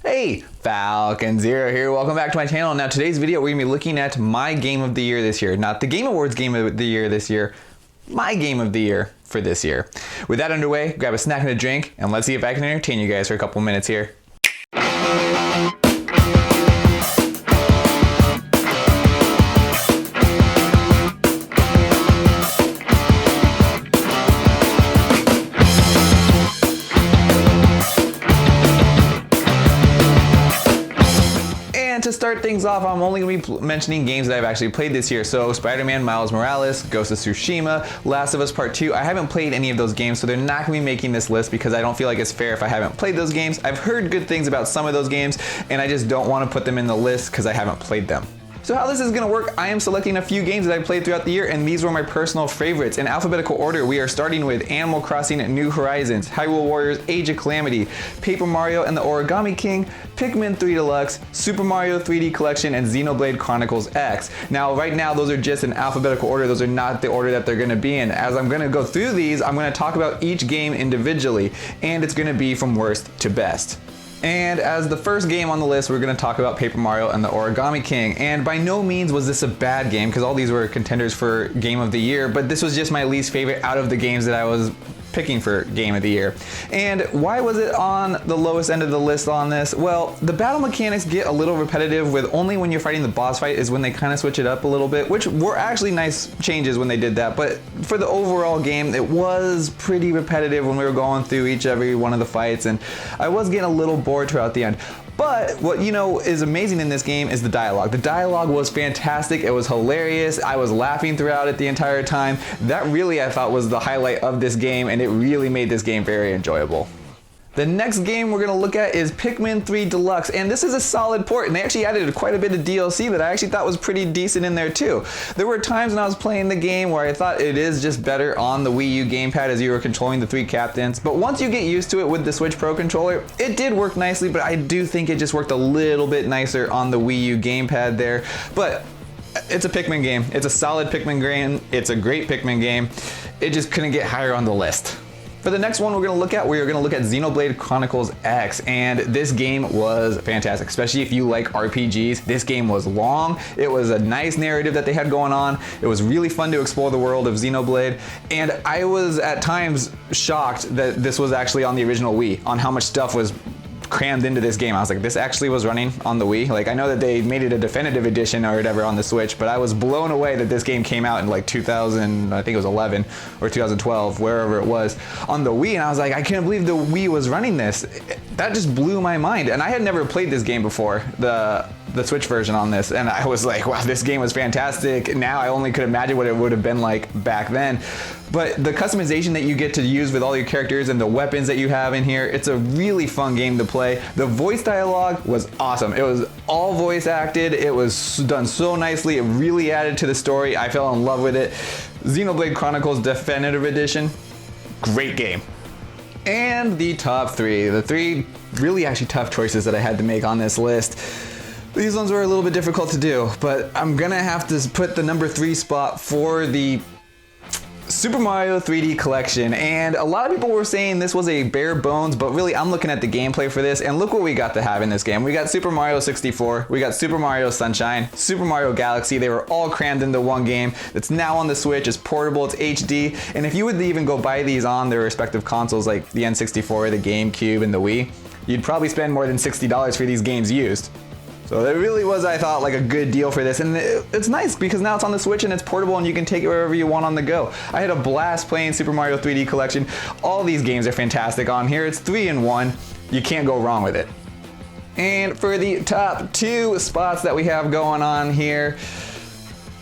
Hey, Falcon Zero here. Welcome back to my channel. Now today's video we're gonna be looking at my game of the year this year. Not the Game Awards game of the year this year, my game of the year for this year. With that underway, grab a snack and a drink, and let's see if I can entertain you guys for a couple minutes here. To start things off, I'm only going to be mentioning games that I've actually played this year. So Spider-Man Miles Morales, Ghost of Tsushima, Last of Us Part 2. I haven't played any of those games, so they're not going to be making this list because I don't feel like it's fair if I haven't played those games. I've heard good things about some of those games, and I just don't want to put them in the list because I haven't played them. So how this is going to work, I am selecting a few games that I played throughout the year, and these were my personal favorites. In alphabetical order, we are starting with Animal Crossing New Horizons, Hyrule Warriors Age of Calamity, Paper Mario and the Origami King, Pikmin 3 Deluxe, Super Mario 3D Collection, and Xenoblade Chronicles X. Now, right now, those are just in alphabetical order. Those are not the order that they're going to be in. As I'm going to go through these, I'm going to talk about each game individually, and it's going to be from worst to best. And as the first game on the list, we're going to talk about Paper Mario and the Origami King. And by no means was this a bad game, because all these were contenders for Game of the Year, but this was just my least favorite out of the games that I was picking for Game of the Year. And why was it on the lowest end of the list on this? Well, the battle mechanics get a little repetitive, with only when you're fighting the boss fight is when they kind of switch it up a little bit, which were actually nice changes when they did that. But for the overall game, it was pretty repetitive when we were going through every one of the fights, and I was getting a little bored throughout the end. But what is amazing in this game is the dialogue. The dialogue was fantastic. It was hilarious. I was laughing throughout it the entire time. That really, I thought, was the highlight of this game, and it really made this game very enjoyable. The next game we're going to look at is Pikmin 3 Deluxe, and this is a solid port, and they actually added quite a bit of DLC that I actually thought was pretty decent in there too. There were times when I was playing the game where I thought it is just better on the Wii U gamepad as you were controlling the three captains, but once you get used to it with the Switch Pro controller, it did work nicely, but I do think it just worked a little bit nicer on the Wii U gamepad there. But it's a Pikmin game. It's a solid Pikmin game. It's a great Pikmin game. It just couldn't get higher on the list. For the next one we're going to look at, we are going to look at Xenoblade Chronicles X, and this game was fantastic, especially if you like RPGs. This game was long, it was a nice narrative that they had going on, it was really fun to explore the world of Xenoblade, and I was at times shocked that this was actually on the original Wii, on how much stuff was crammed into this game. I was like, this actually was running on the Wii? Like, I know that they made it a definitive edition or whatever on the Switch, but I was blown away that this game came out in like 2000, I think it was 11 or 2012, wherever it was, on the Wii, and I was like, I can't believe the Wii was running this. That just blew my mind, and I had never played this game before, the Switch version on this, and I was like, wow, this game was fantastic. Now I only could imagine what it would have been like back then. But the customization that you get to use with all your characters and the weapons that you have in here, it's a really fun game to play. The voice dialogue was awesome. It was all voice acted. It was done so nicely. It really added to the story. I fell in love with it. Xenoblade Chronicles Definitive Edition, great game. And the top three, the three really actually tough choices that I had to make on this list. These ones were a little bit difficult to do, but I'm gonna have to put the number 3 spot for the Super Mario 3D Collection. And a lot of people were saying this was a bare bones, but really I'm looking at the gameplay for this, and look what we got to have in this game. We got Super Mario 64, we got Super Mario Sunshine, Super Mario Galaxy. They were all crammed into one game. It's now on the Switch, it's portable, it's HD, and if you would even go buy these on their respective consoles like the N64, the GameCube, and the Wii, you'd probably spend more than $60 for these games used. So it really was, I thought, like a good deal for this, and it's nice because now it's on the Switch and it's portable and you can take it wherever you want on the go. I had a blast playing Super Mario 3D Collection. All these games are fantastic on here. It's 3-in-1. You can't go wrong with it. And for the top 2 spots that we have going on here,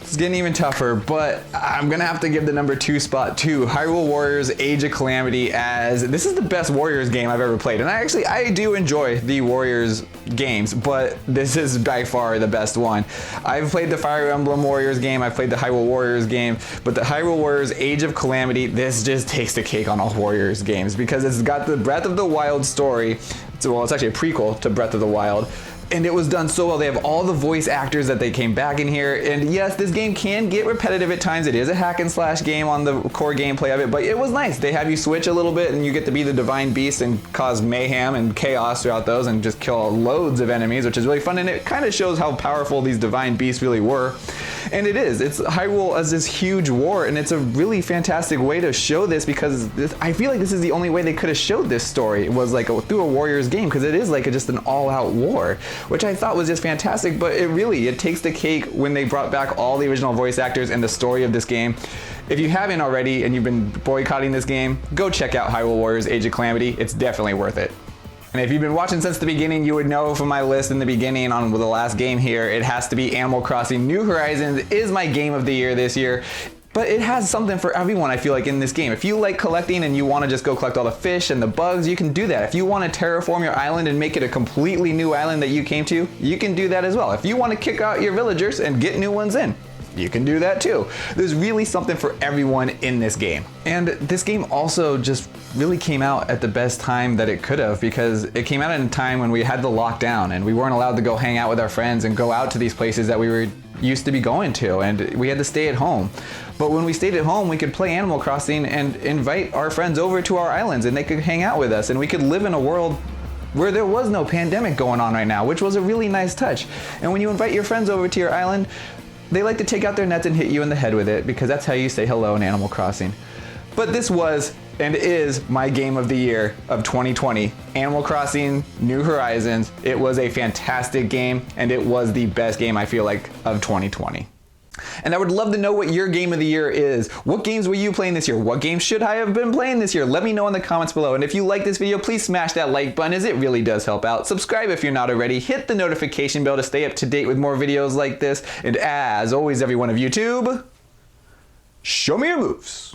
it's getting even tougher, but I'm gonna have to give the number 2 spot to Hyrule Warriors Age of Calamity, as this is the best Warriors game I've ever played. And I do enjoy the Warriors games, but this is by far the best one. I've played the Fire Emblem Warriors game, I've played the Hyrule Warriors game, but the Hyrule Warriors Age of Calamity, this just takes the cake on all Warriors games because it's got the Breath of the Wild story. Well, it's actually a prequel to Breath of the Wild. And it was done so well. They have all the voice actors that they came back in here. And yes, this game can get repetitive at times. It is a hack and slash game on the core gameplay of it, but it was nice. They have you switch a little bit and you get to be the divine beast and cause mayhem and chaos throughout those and just kill loads of enemies, which is really fun. And it kind of shows how powerful these divine beasts really were. And it is. It's Hyrule as this huge war, and it's a really fantastic way to show this because I feel like this is the only way they could have showed this story. It was like through a Warriors game, because it is like just an all-out war, which I thought was just fantastic. But it takes the cake when they brought back all the original voice actors and the story of this game. If you haven't already and you've been boycotting this game, go check out Hyrule Warriors Age of Calamity. It's definitely worth it. And if you've been watching since the beginning, you would know from my list in the beginning on the last game here, it has to be Animal Crossing New Horizons is my game of the year this year. But it has something for everyone, I feel like, in this game. If you like collecting and you want to just go collect all the fish and the bugs, you can do that. If you want to terraform your island and make it a completely new island that you came to, you can do that as well. If you want to kick out your villagers and get new ones in, you can do that too. There's really something for everyone in this game. And this game also just really came out at the best time that it could have, because it came out at a time when we had the lockdown and we weren't allowed to go hang out with our friends and go out to these places that we were used to be going to, and we had to stay at home. But when we stayed at home, we could play Animal Crossing and invite our friends over to our islands and they could hang out with us, and we could live in a world where there was no pandemic going on right now, which was a really nice touch. And when you invite your friends over to your island, they like to take out their nets and hit you in the head with it, because that's how you say hello in Animal Crossing. But this was and is my game of the year of 2020, Animal Crossing New Horizons. It was a fantastic game, and it was the best game, I feel like, of 2020. And I would love to know what your game of the year is. What games were you playing this year? What games should I have been playing this year? Let me know in the comments below. And if you like this video, please smash that like button, as it really does help out. Subscribe if you're not already. Hit the notification bell to stay up to date with more videos like this. And as always, everyone of YouTube, show me your moves.